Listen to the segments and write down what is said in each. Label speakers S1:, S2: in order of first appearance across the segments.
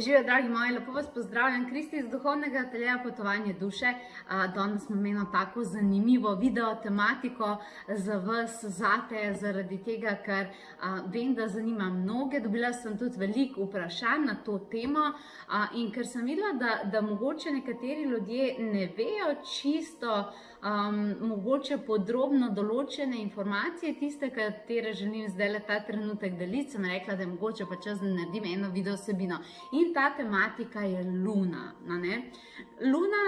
S1: Živijo, dragi moji, lepo vas pozdravljam. Kristi iz duhovnega ateljeja Potovanje duše. Danes smo imeli tako zanimivo video tematiko za vas, zate, zaradi tega, ker vem, da zanima mnoge. Dobila sem tudi veliko vprašanj na to temo in ker sem videla, da mogoče nekateri ljudje ne vejo čisto, mogoče podrobno določene informacije, tiste, katere želim zdaj ta trenutek deliti, sem rekla, da je mogoče pa čas, da naredim eno video vsebino. In ta tematika je luna. Luna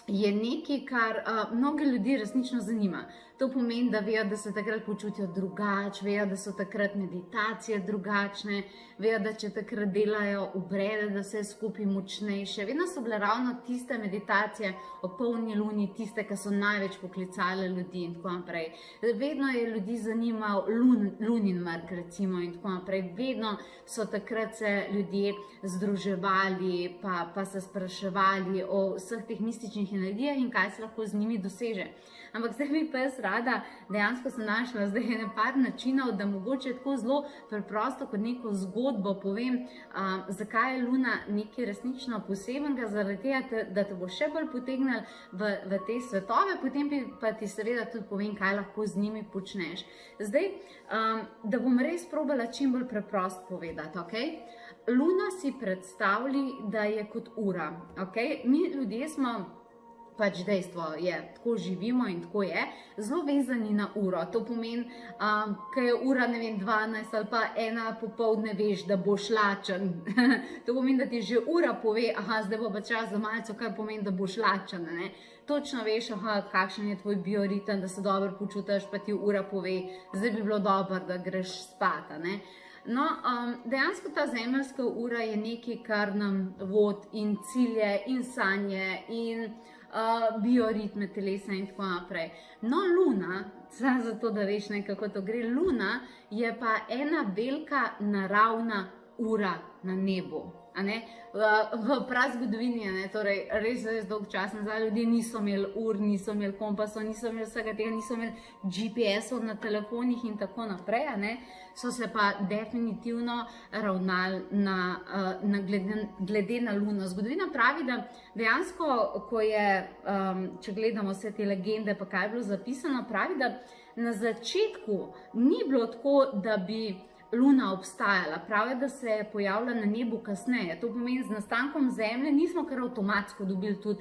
S1: je nekaj, kar mnoge ljudi resnično zanima. To pomeni, da vejo, da se takrat počutijo drugače, vejo, da so takrat meditacije drugačne, vejo, da če takrat delajo obrede, da se je skupaj močnejše. Vedno so bile ravno tiste meditacije o polni luni, tiste, ki so največ poklicale ljudi in tako naprej. Vedno je ljudi zanimal lunin mrk, recimo, in tako naprej. Vedno so takrat se ljudje združevali, pa se spraševali o vseh teh mističnih energijah in kaj se lahko z njimi doseže. Ampak zdaj bi pa jaz rada, dejansko sem našla zdaj par načinov, da mogoče tako zelo preprosto kot neko zgodbo povem, zakaj je luna nekaj resnično posebenega, zaradi tega, da te bo še bolj potegnil v te svetove, potem pa ti seveda tudi povem, kaj lahko z njimi počneš. Zdaj, da bom res probala čim bolj preprosto povedati, ok? Luna si predstavlji, da je kot ura, ok? Mi ljudje smo, pač dejstvo je, tako živimo in tako je, zelo vezani na uro. To pomeni, ko je ura, ne vem, 12 ali pa 1 popoldne, veš, da boš lačen. To pomeni, da ti že ura pove, zdaj bo pa čas za malico, kar pomeni, da boš lačen, ne? Točno veš, kakšen je tvoj bioritem, da se dobro počutiš, pa ti ura pove, zdaj bi bilo dobro, da greš spat, ne? No, dejansko ta zemeljska ura je nekaj, kar nam vodi in cilje in sanje in bioritme telesa in tako naprej. No, luna, samo zato, da veš nekako to gre, luna je pa ena velika naravna ura na nebu. V prazgodovini, torej res dolg čas nazaj, ljudje niso imeli ur, niso imeli kompasov, niso imeli vsega tega, niso imeli GPS-ov na telefonih in tako naprej, so se pa definitivno ravnali glede na luno. Zgodovina pravi, da dejansko, ko je, če gledamo vse te legende, pa kaj je bilo zapisano, pravi, da na začetku ni bilo tako, da bi luna obstajala, pravi, da se je pojavila na nebu kasneje. To pomeni, z nastankom Zemlje nismo kar avtomatsko dobili tudi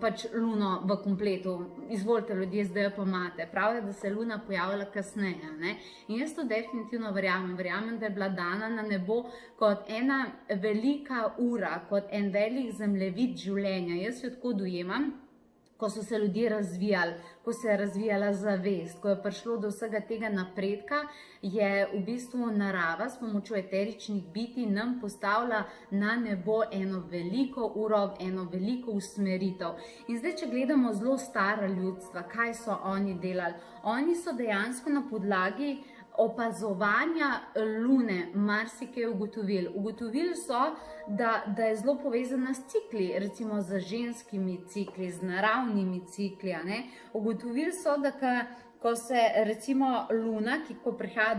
S1: pač luno v kompletu. Izvolite ljudje, zdaj pa imate. Pravi, da se je luna pojavila kasneje. In jaz to definitivno verjamem. Verjamem, da je bila dana na nebo kot ena velika ura, kot en velik zemljevid življenja. Jaz jo tako dojemam, ko so se ljudje razvijali, ko se je razvijala zavest, ko je prišlo do vsega tega napredka, je v bistvu narava s pomočjo eteričnih bitij nam postavila na nebo eno veliko uro, eno veliko usmeritev. In zdaj, če gledamo zelo stara ljudstva, kaj so oni delali? Oni so dejansko na podlagi opazovanja lune marsikaj ugotovili. Ugotovili so, da je zelo povezana s cikli, recimo z ženskimi cikli, z naravnimi cikli. Ugotovili so, da ko se recimo luna, ko prihaja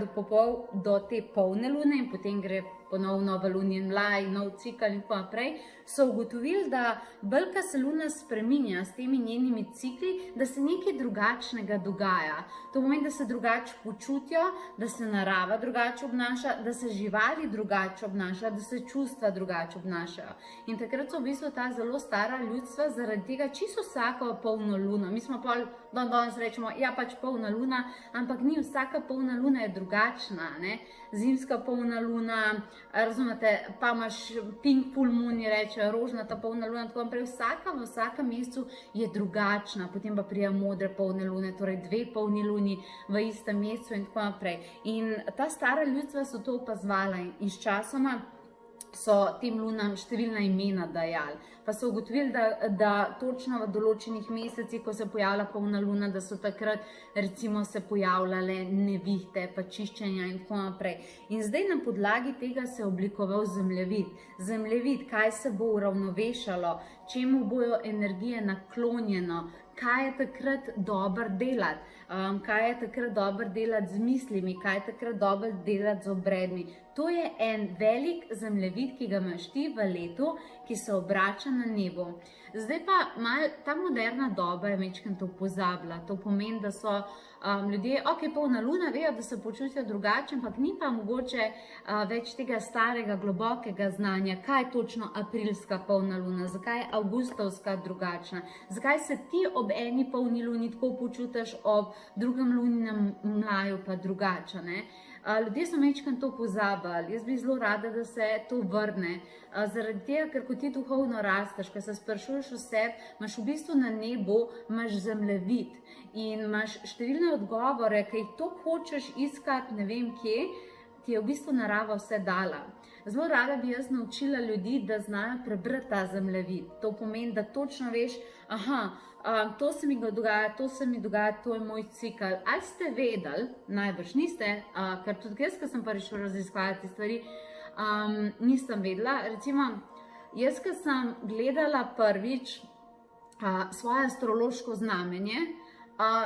S1: do te polne lune in potem gre ponovno v lunin mlaj, nov cikl in tako naprej, so ugotovili, da bolj ko se luna spreminja s temi njenimi cikli, da se nekaj drugačnega dogaja. To pomeni, da se drugače počutijo, da se narava drugače obnaša, da se živali drugače obnaša, da se čustva drugače obnašajo. In takrat so v bistvu ta zelo stara ljudstva zaradi tega čisto vsako polno luno. Mi smo pol danes rečemo, ja, pač polna luna, ampak ni, vsaka polna luna je drugačna, zimska polna luna, razumete, pa imaš pink full moon, reče, rožnata polna luna, tako naprej, vsaka v vsakem mesecu je drugačna, potem pa prija modre polne lune, torej 2 polni luni v istem mesecu in tako naprej. In ta stara ljudstva so to opazovala in s časoma so tem lunam številna imena dajali. Pa so ugotovili, da točno v določenih mesecih, ko se pojavlja polna luna, da so takrat recimo se pojavljale nevihte, pa čiščenja in tako naprej. In zdaj na podlagi tega se je oblikoval zemljevid. Zemljevid, kaj se bo uravnovešalo, čemu bojo energije naklonjeno, kaj je takrat dobro delati. kaj je takrat dobro delati z mislimi, kaj je takrat dobro delati z obredmi. To je en velik zemljevid, ki ga imaš ti v letu, ki se obrača na nebo. Zdaj pa ta moderna doba je večkrat to pozabila. To pomeni, da so ljudje, ok, polna luna, vejo, da se počutijo drugače, ampak ni pa mogoče več tega starega, globokega znanja, kaj je točno aprilska polna luna, zakaj je avgustovska drugačna, zakaj se ti ob eni polni luni tako počutiš, ob drugem luninem mlaju pa drugače, ne? Ljudje so večkrat to pozabili. Jaz bi zelo rada, da se to vrne. Zaradi tega, ker ko ti duhovno rasteš, ko se sprašuješ o sebi, imaš v bistvu na nebu zemljevid in imaš številne odgovore, ki jih to hočeš iskati ne vem kje, ti je v bistvu narava vse dala. Zelo rada bi jaz naučila ljudi, da znajo prebrati ta zemljevid. To pomeni, da točno veš, to se mi dogaja, to je moj cikl. Ali ste vedeli, najbrž niste, ker tudi jaz, ko sem pa rešila raziskovati te stvari, nisem vedela. Recimo, jaz, ko sem gledala prvič svoje astrološko znamenje,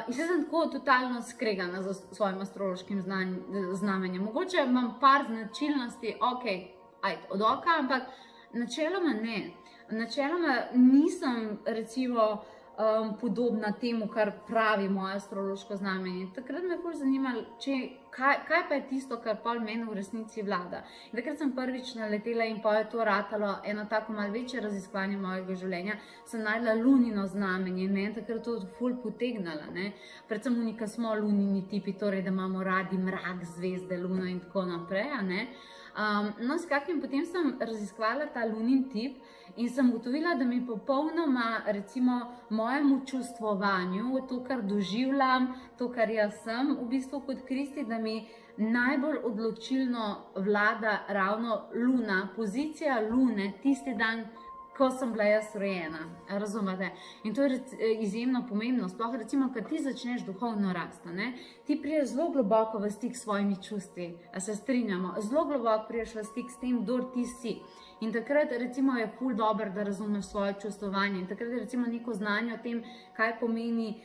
S1: in se sem tako totalno skregana z svojim astrološkim znamenjem. Mogoče imam par značilnosti, od oka, ampak načeloma ne. Načeloma nisem, recimo, podobna temu, kar pravi moje astrološko znamenje. Takrat me je ful zanimalo, kaj pa je tisto, kar pol meni v resnici vlada. In takrat sem prvič naletela in pa je to ratalo eno tako malo večje raziskovanje mojega življenja, sem našla lunino znamenje in meni takrat to ful potegnala, ne. Predvsem unika smo lunini tipi, torej, da imamo radi mrak, zvezde, luno in tako naprej, ne. No, skratka, potem sem raziskovala ta lunin tip in sem ugotovila, da mi popolnoma, recimo, mojemu čustvovanju, to, kar doživljam, to, kar jaz sem, v bistvu kot Kristi, da mi najbolj odločilno vlada ravno luna, pozicija lune, tisti dan, ko sem bila jaz rojena, razumete? In to je izjemno pomembno, sploh recimo, kad ti začneš duhovno rasti, ne? Ti priješ zelo globoko v stik s svojimi čustvi, a se strinjamo, zelo globoko priješ v stik s tem, kdor ti si. In takrat recimo je ful dobro, da razumeš svoje čustvovanje in takrat je recimo neko znanje o tem, kaj pomeni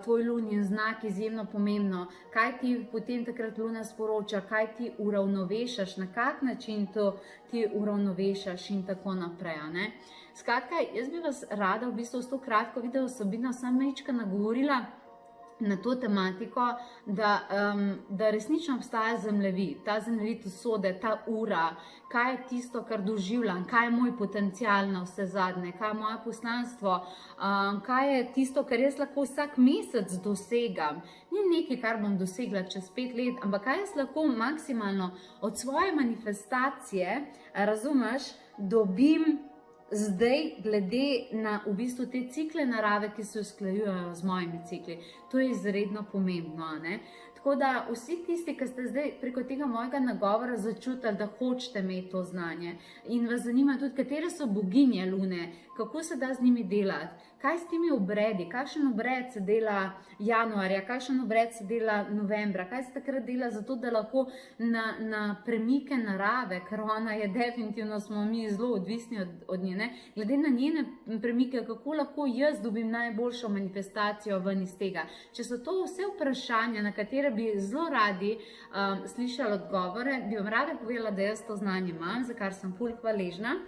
S1: tvoj lunin znak izjemno pomembno, kaj ti potem takrat luna sporoča, kaj ti uravnovešaš, na kak način to ti uravnovešaš in tako naprej, ne. Skratka, jaz bi vas rada v bistvu s to kratko video vsebino samo majčkeno nagovorila na to tematiko, da resnično obstaja zemljevid, ta zemljevid usode, ta ura, kaj je tisto, kar doživljam, kaj je moj potencial na vse zadnje, kaj je moje poslanstvo, kaj je tisto, kar jaz lahko vsak mesec dosegam. Ni nekaj, kar bom dosegla čez 5 let, ampak kaj jaz lahko maksimalno od svoje manifestacije, razumeš, dobim zdaj glede na v bistvu te cikle narave, ki se usklajujejo z mojimi cikli. To je izredno pomembno, ne? Tako da vsi tisti, ki ste zdaj preko tega mojega nagovora začutili, da hočete imeti to znanje in vas zanima tudi, katere so boginje lune, kako se da z njimi delati, kaj s temi obredi, kakšen obred se dela januarja, kakšen obred se dela novembra, kaj se takrat dela zato, da lahko na premike narave, ker ona je definitivno, smo mi zelo odvisni od nje, glede na njene premike, kako lahko jaz dobim najboljšo manifestacijo ven iz tega. Če so to vse vprašanja, na katere bi zelo radi slišali odgovore, bi vam rada povedala, da jaz to znanje imam, za kar sem ful hvaležna.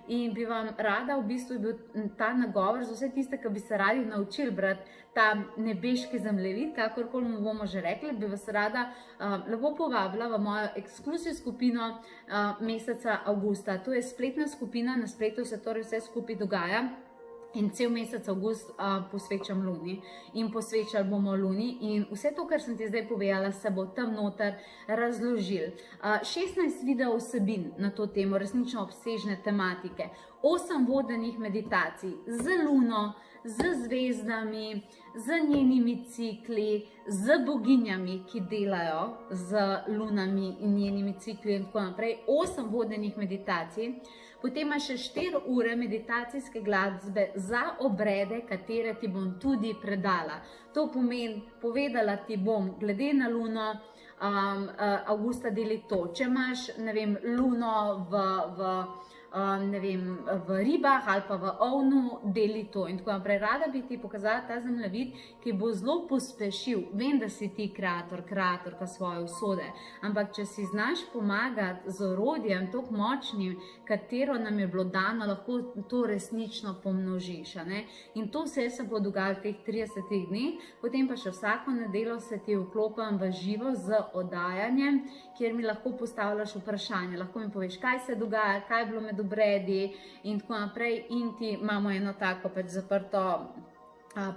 S1: In bi vam rada v bistvu bil ta nagovor za vse tiste, ki bi se radi naučili brati ta nebeški zemljevid, kakorkoli mu bomo že rekli, bi vas rada lepo povabila v mojo ekskluziv skupino meseca avgusta. To je spletna skupina, na spletu se torej vse skupaj dogaja. In cel mesec avgust posvečam luni in posvečali bomo luni in vse to, kar sem ti zdaj povedala, se bo tam noter razložil. 16 video vsebin na to temo, resnično obsežne tematike, 8 vodenih meditacij z luno, z zvezdami, z njenimi cikli, z boginjami, ki delajo z lunami in njenimi cikli in tako naprej, 8 vodenih meditacij. Potem ima še 4 ure meditacijske glasbe za obrede, katere ti bom tudi predala. To pomeni, povedala ti bom, glede na luno, avgusta deli to. Če imaš, ne vem, luno v ne vem, v ribah ali pa v ovnu, deli to in tako naprej. Rada bi ti pokazala ta zemljevid, ki bo zelo pospešil. Vem, da si ti kreatorka svoje usode, ampak če si znaš pomagati z orodjem tako močnim, katero nam je bilo dano, lahko to resnično pomnožiš. In to vse se bo dogajalo v teh 30 dneh, potem pa še vsako nedeljo se ti vklopim v živo z oddajanjem, kjer mi lahko postavljaš vprašanje, lahko mi poveš, kaj se dogaja, kaj je bilo med obredi in tako naprej, in ti imamo eno tako pač zaprto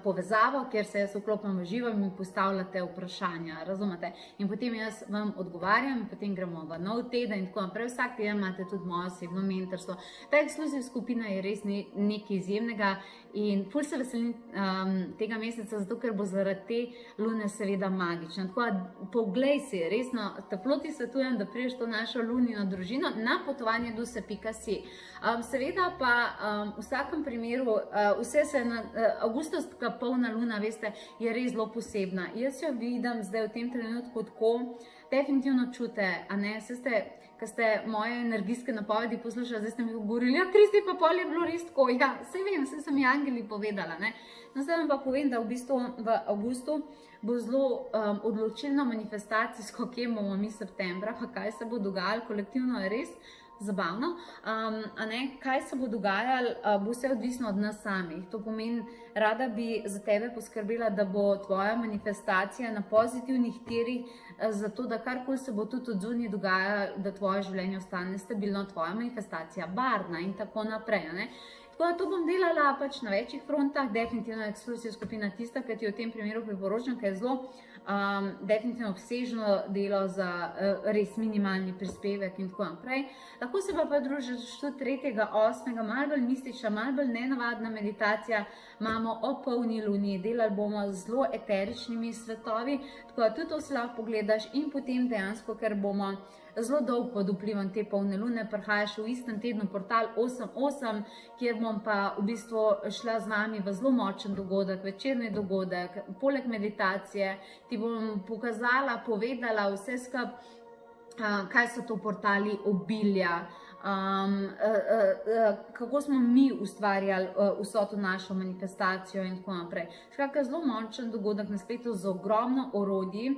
S1: povezavo, kjer se jaz vklopim v živo in mi postavljate vprašanja, razumete? In potem jaz vam odgovarjam in potem gremo v nov teden in tako naprej. Vsak teden imate tudi moje osebno mentorstvo. Ta ekskluziv skupina je res nekaj izjemnega in ful se veselim tega meseca, zato ker bo zaradi te lune seveda magična. Tako da poglej si, resno, toplo ti svetujem, da prideš to našo lunino družino na potovanje duse.si. Seveda pa v vsakem primeru, vse se avgustovska polna luna, veste, je res zelo posebna. Jaz jo vidim zdaj v tem trenutku tako, definitivno čute, a ne, ko ste moje energijske napovedi poslušali, zdaj ste mi govorili, ja, Kristi, pa pol je bilo res tako, ja, saj vem, saj so mi angeli povedala, ne. No, zdaj vam pa povem, da v bistvu v avgustu bo zelo odločilno manifestacijsko, kje bomo mi septembra, pa kaj se bo dogajalo, kolektivno je res zabavno, kaj se bo dogajalo, bo vse odvisno od nas samih. To pomeni, rada bi za tebe poskrbela, da bo tvoja manifestacija na pozitivnih tirih, zato da karkoli se bo tudi od zunaj dogajalo, da tvoje življenje ostane stabilno, tvoja manifestacija barvna in tako naprej. Tako da to bom delala pač na večjih frontah, definitivno ekskluziv skupina tista, ki ti v tem primeru priporočam, ker je zelo definitivno obsežno delo za res minimalni prispevek in tako naprej. Lahko se pa družiš tudi 3.8. malo bolj mistična, malo bolj nenavadna meditacija, imamo o polni luni, delali bomo z zelo eteričnimi svetovi, tako da tudi to si lahko pogledaš in potem dejansko, ker bomo zelo dolgo pod vplivom te polne lune, prihajaš v istem tednu portal 8.8, kjer bom pa v bistvu šla z vami v zelo močen dogodek, večerni dogodek, poleg meditacije, ti bom pokazala, povedala vse skupaj, kaj so to portali obilja, kako smo mi ustvarjali vso to našo manifestacijo in tako naprej. Skratka, zelo močen dogodek na spletu z ogromno orodij,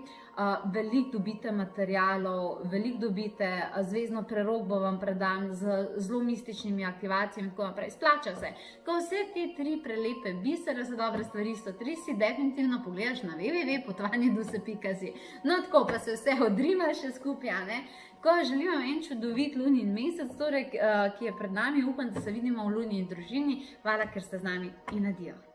S1: veliko dobite materialov, veliko dobite, zvezdno prerokbo vam predam z zelo mističnimi aktivacijami in tako naprej. Splača se. Ko vse te 3 prelepe bisere za dobre stvari so 3, si definitivno pogledaš na www.potovanjeduse.si. No tako, pa se vse odrima še skupaj, ne? Ko želim vam en čudovit lunin mesec, torej, ki je pred nami, upam, da se vidimo v lunini družini. Hvala, ker ste z nami in adijo.